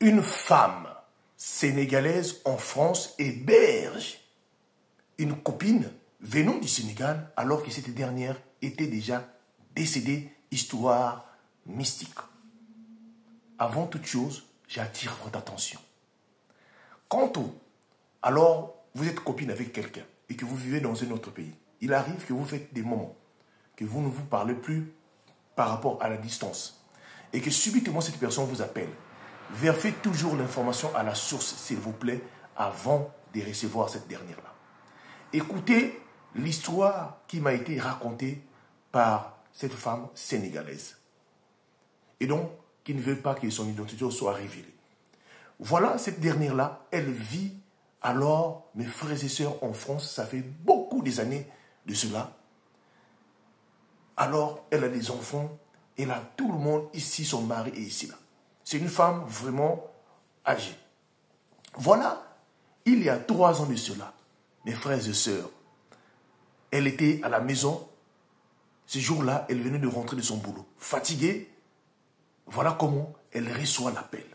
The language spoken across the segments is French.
Une femme sénégalaise en France héberge une copine venant du Sénégal alors que cette dernière était déjà décédée. Histoire mystique. Avant toute chose, j'attire votre attention. Alors, vous êtes copine avec quelqu'un et que vous vivez dans un autre pays, il arrive que vous faites des moments, que vous ne vous parlez plus par rapport à la distance et que subitement cette personne vous appelle. Vérifiez toujours l'information à la source, s'il vous plaît, avant de recevoir cette dernière-là. Écoutez l'histoire qui m'a été racontée par cette femme sénégalaise. Et donc, qui ne veut pas que son identité soit révélée. Voilà, cette dernière-là, elle vit alors, mes frères et sœurs, en France, ça fait beaucoup des années de cela. Alors, elle a des enfants, elle a tout le monde ici, son mari est ici là. C'est une femme vraiment âgée. Voilà, il y a 3 ans de cela, mes frères et sœurs, elle était à la maison. Ce jour-là, elle venait de rentrer de son boulot. Fatiguée, voilà comment elle reçoit l'appel.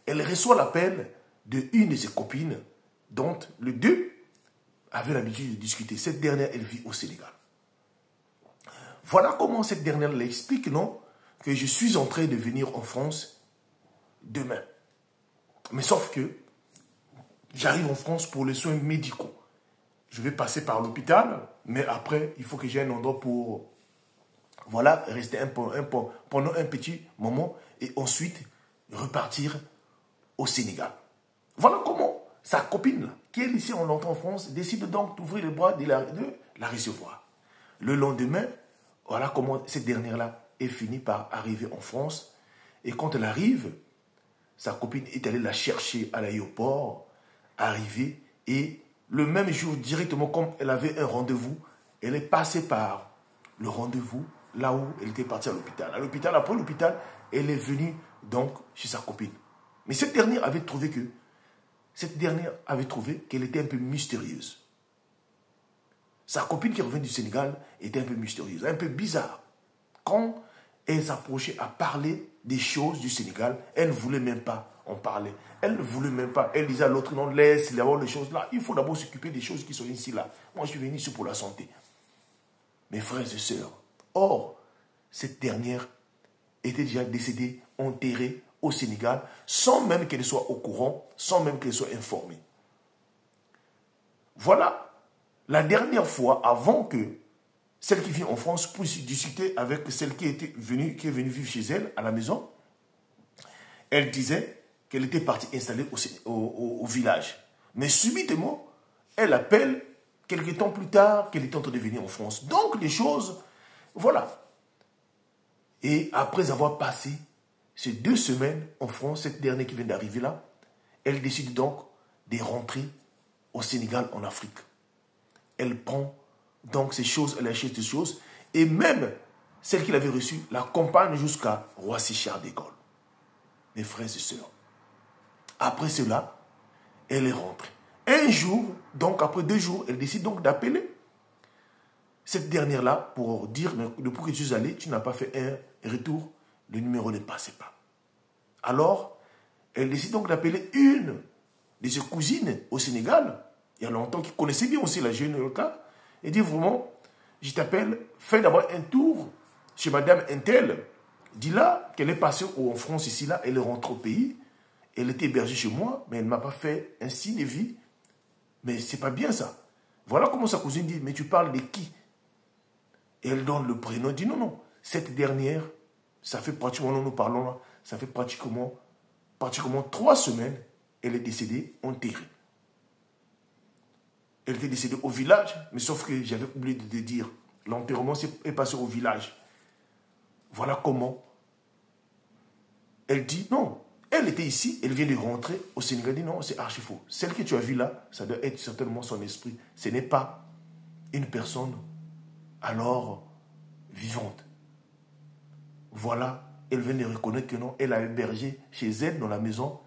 Elle reçoit l'appel d'une de ses copines, dont les deux avaient l'habitude de discuter. Cette dernière, elle vit au Sénégal. Voilà comment cette dernière l'explique, non? Que je suis en train de venir en France demain. Mais sauf que j'arrive en France pour les soins médicaux. Je vais passer par l'hôpital, mais après, il faut que j'ai un endroit pour, voilà, rester pendant un petit moment et ensuite repartir au Sénégal. Voilà comment sa copine, qui est ici, on l'entend en France, décide donc d'ouvrir les bras de la recevoir. Le lendemain, voilà comment cette dernière-là est finie par arriver en France. Et quand elle arrive, sa copine est allée la chercher à l'aéroport, arrivée, et le même jour, directement, comme elle avait un rendez-vous, elle est passée par le rendez-vous là où elle était partie à l'hôpital. À l'hôpital, après l'hôpital, elle est venue donc chez sa copine. Mais cette dernière avait trouvé qu'elle était un peu mystérieuse. Sa copine qui revient du Sénégal était un peu mystérieuse, un peu bizarre. Quand elle s'approchait à parler des choses du Sénégal, elle ne voulait même pas en parler. Elle ne voulait même pas. Elle disait à l'autre, non, laisse d'abord les choses là. Il faut d'abord s'occuper des choses qui sont ici là. Moi, je suis venu ici pour la santé. Mes frères et sœurs. Or, cette dernière était déjà décédée, enterrée au Sénégal, sans même qu'elle soit au courant, sans même qu'elle soit informée. Voilà la dernière fois, avant que celle qui vit en France puisse discuter avec celle qui est venue vivre chez elle, à la maison, elle disait qu'elle était partie installer au village. Mais subitement, elle appelle quelques temps plus tard qu'elle est en train de venir en France. Donc, les choses, voilà. Et après avoir passé ces 2 semaines en France, cette dernière qui vient d'arriver là, elle décide donc de rentrer au Sénégal, en Afrique. Elle prend donc ces choses, elle achète ces choses, et même celle qu'il avait reçue l'accompagne jusqu'à Roissy-Charles de Gaulle. Mes frères et sœurs. Après cela, elle est rentrée. Un jour, donc après 2 jours, elle décide donc d'appeler cette dernière-là pour dire, depuis que tu es allé, tu n'as pas fait un retour, le numéro ne passait pas. Alors, elle décide donc d'appeler une de ses cousines au Sénégal, il y a longtemps, qui connaissait bien aussi la jeune là, et dit vraiment, je t'appelle, fais d'abord un tour chez Madame Intel. Dis-là qu'elle est passée en France ici, là, elle est rentrée au pays, elle était hébergée chez moi, mais elle ne m'a pas fait un signe de vie. Mais c'est pas bien ça. Voilà comment sa cousine dit, mais tu parles de qui? Et elle donne le prénom, elle dit non, non, cette dernière, ça fait pratiquement, nous parlons là, ça fait pratiquement 3 semaines, elle est décédée, enterrée. Elle était décédée au village, mais sauf que j'avais oublié de dire, l'enterrement est passé au village. Voilà comment elle dit non. Elle était ici, elle vient de rentrer au Sénégal. Elle dit non, c'est archi faux. Celle que tu as vue là, ça doit être certainement son esprit. Ce n'est pas une personne alors vivante. Voilà, elle vient de reconnaître que non, elle a hébergé chez elle dans la maison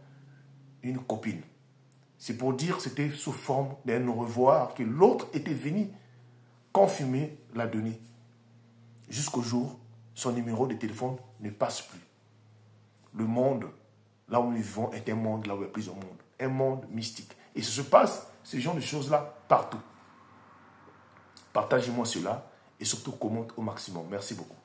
une copine. C'est pour dire que c'était sous forme d'un au revoir que l'autre était venu confirmer la donnée. Jusqu'au jour, son numéro de téléphone ne passe plus. Le monde là où nous vivons est un monde, là où il y a plusieurs mondes. Un monde mystique. Et ça se passe, ce genre de choses-là, partout. Partagez-moi cela et surtout commente au maximum. Merci beaucoup.